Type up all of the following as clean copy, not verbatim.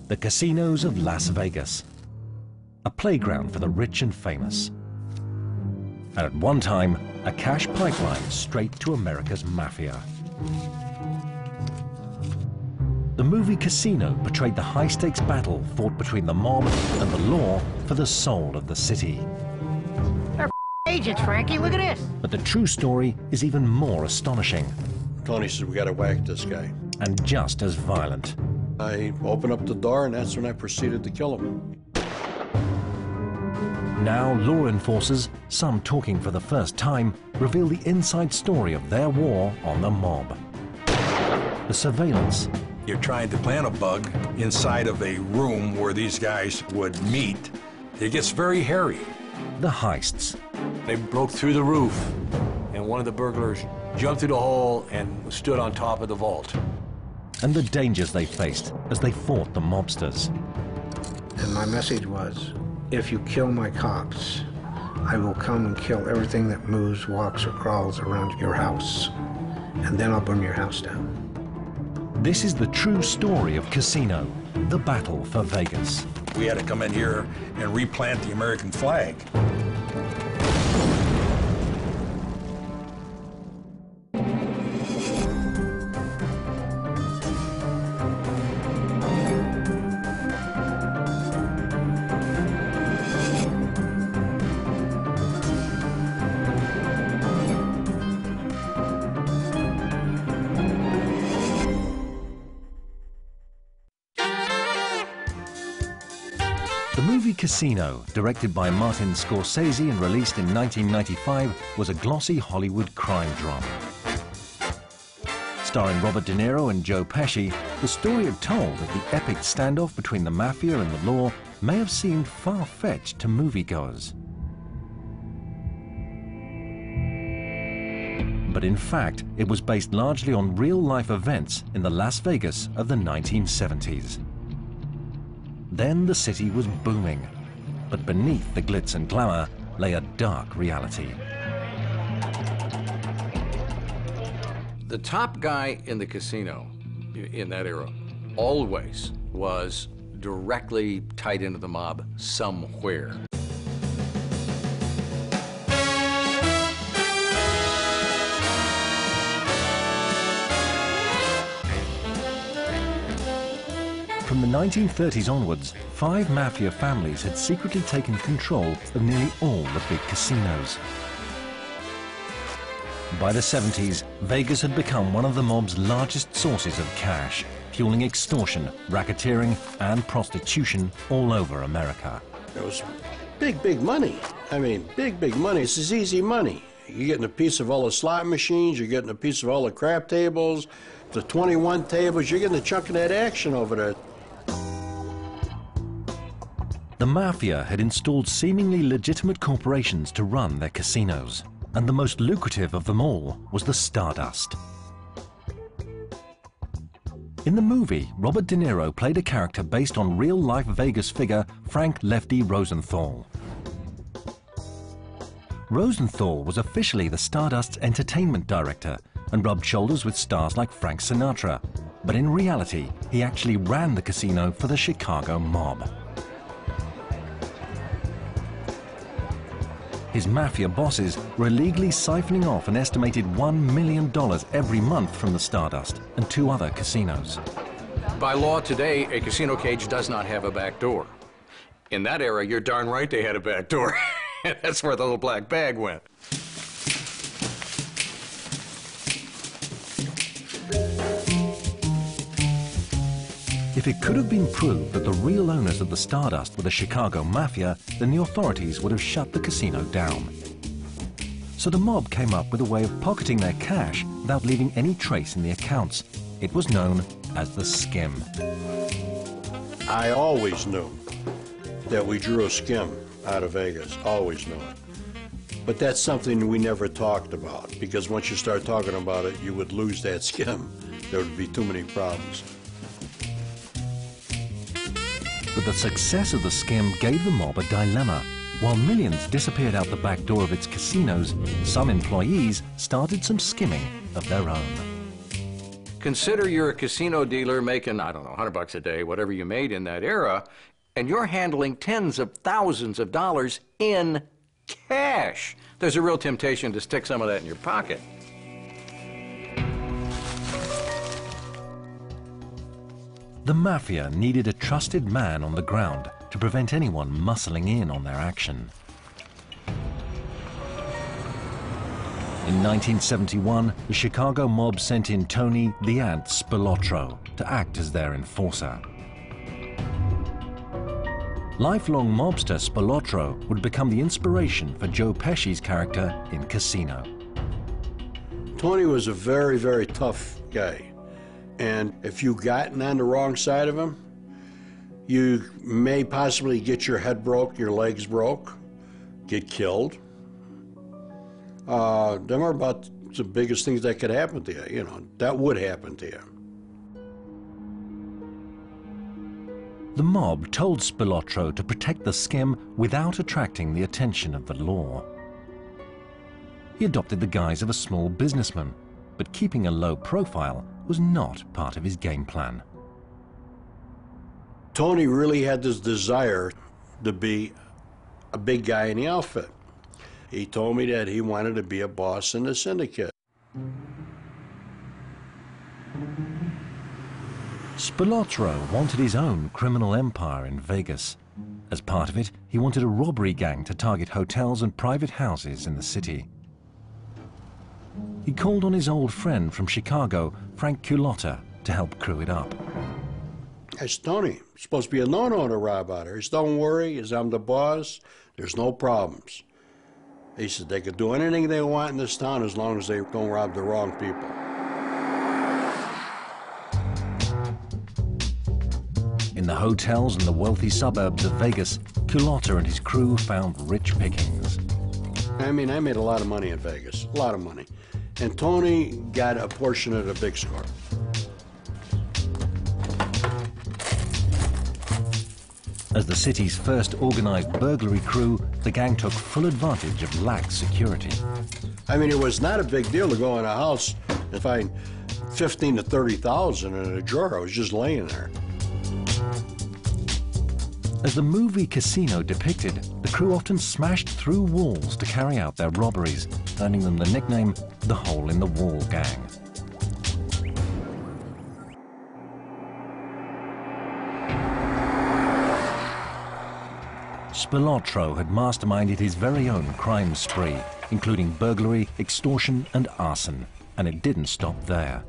the casinos of Las Vegas, a playground for the rich and famous, and at one time, a cash pipeline straight to America's mafia. The movie Casino portrayed the high-stakes battle fought between the mob and the law for the soul of the city. They're agents, Frankie, look at this. But the true story is even more astonishing. Tony said, we gotta whack this guy. And just as violent. I opened up the door, and that's when I proceeded to kill him. Now law enforcers, some talking for the first time, reveal the inside story of their war on the mob. The surveillance. You're trying to plant a bug inside of a room where these guys would meet. It gets very hairy. The heists. They broke through the roof, and one of the burglars jumped through the hole and stood on top of the vault. And the dangers they faced as they fought the mobsters. And my message was, if you kill my cops, I will come and kill everything that moves, walks, or crawls around your house. And then I'll burn your house down. This is the true story of Casino, the battle for Vegas. We had to come in here and replant the American flag. The movie Casino, directed by Martin Scorsese and released in 1995, was a glossy Hollywood crime drama. Starring Robert De Niro and Joe Pesci, the story it told of the epic standoff between the mafia and the law may have seemed far-fetched to moviegoers. But in fact, it was based largely on real-life events in the Las Vegas of the 1970s. Then the city was booming, but beneath the glitz and glamour lay a dark reality. The top guy in the casino in that era always was directly tied into the mob somewhere. From the 1930s onwards, 5 mafia families had secretly taken control of nearly all the big casinos. By the 70s, Vegas had become one of the mob's largest sources of cash, fueling extortion, racketeering, and prostitution all over America. It was big money. I mean, big money. This is easy money. You're getting a piece of all the slot machines, you're getting a piece of all the crap tables, the 21 tables, you're getting a chunk of that action over there. The mafia had installed seemingly legitimate corporations to run their casinos, and the most lucrative of them all was the Stardust. In the movie, Robert De Niro played a character based on real-life Vegas figure Frank Lefty Rosenthal. Rosenthal was officially the Stardust's entertainment director and rubbed shoulders with stars like Frank Sinatra, but in reality, he actually ran the casino for the Chicago mob. His mafia bosses were illegally siphoning off an estimated $1 million every month from the Stardust and 2 other casinos. By law today, a casino cage does not have a back door. In that era, you're darn right they had a back door. That's where the little black bag went. If it could have been proved that the real owners of the Stardust were the Chicago Mafia, then the authorities would have shut the casino down. So the mob came up with a way of pocketing their cash without leaving any trace in the accounts. It was known as the skim. I always knew that we drew a skim out of Vegas, always knew it. But that's something we never talked about, because once you start talking about it, you would lose that skim. There would be too many problems. But the success of the skim gave the mob a dilemma. While millions disappeared out the back door of its casinos, some employees started some skimming of their own. Consider you're a casino dealer making, I don't know, $100 a day, whatever you made in that era, and you're handling tens of thousands of dollars in cash. There's a real temptation to stick some of that in your pocket. The Mafia needed a trusted man on the ground to prevent anyone muscling in on their action. In 1971, the Chicago mob sent in Tony "The Ant" Spilotro to act as their enforcer. Lifelong mobster Spilotro would become the inspiration for Joe Pesci's character in Casino. Tony was a very, very tough guy. And if you gotten on the wrong side of him, you may possibly get your head broke, your legs broke, get killed. Them are about the biggest things that could happen to you, you know, that would happen to you. The mob told Spilotro to protect the skim without attracting the attention of the law. He adopted the guise of a small businessman, but keeping a low profile was not part of his game plan. Tony really had this desire to be a big guy in the outfit. He told me that he wanted to be a boss in the syndicate. Spilotro wanted his own criminal empire in Vegas. As part of it, he wanted a robbery gang to target hotels and private houses in the city. He called on his old friend from Chicago, Frank Culotta, to help crew it up. I said, Tony, it's supposed to be a no-no to rob out here. He said, don't worry, he said, I'm the boss, there's no problems. He said, they could do anything they want in this town as long as they don't rob the wrong people. In the hotels and the wealthy suburbs of Vegas, Culotta and his crew found rich pickings. I mean, I made a lot of money in Vegas, a lot of money. And Tony got a portion of the big score. As the city's first organized burglary crew, the gang took full advantage of lax security. I mean, it was not a big deal to go in a house and find 15 to 30,000 in a drawer. I was just laying there. As the movie Casino depicted, the crew often smashed through walls to carry out their robberies, earning them the nickname the Hole-in-the-Wall Gang. Spilotro had masterminded his very own crime spree, including burglary, extortion, and arson, and it didn't stop there.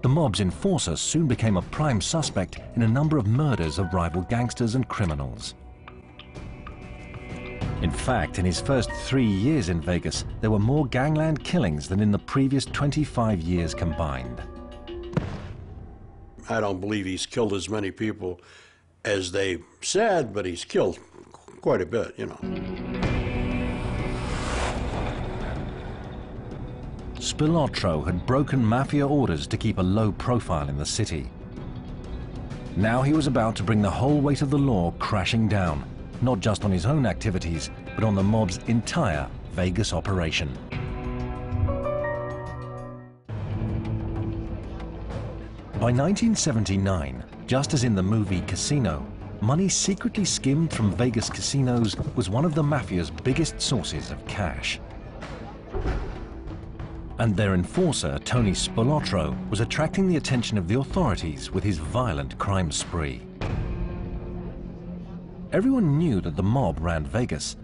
The mob's enforcer soon became a prime suspect in a number of murders of rival gangsters and criminals. In fact, in his first 3 years in Vegas, there were more gangland killings than in the previous 25 years combined. I don't believe he's killed as many people as they said, but he's killed quite a bit, you know. Spilotro had broken mafia orders to keep a low profile in the city. Now he was about to bring the whole weight of the law crashing down, not just on his own activities, but on the mob's entire Vegas operation. By 1979, just as in the movie Casino, money secretly skimmed from Vegas casinos was one of the mafia's biggest sources of cash. And their enforcer, Tony Spilotro, was attracting the attention of the authorities with his violent crime spree. Everyone knew that the mob ran Vegas,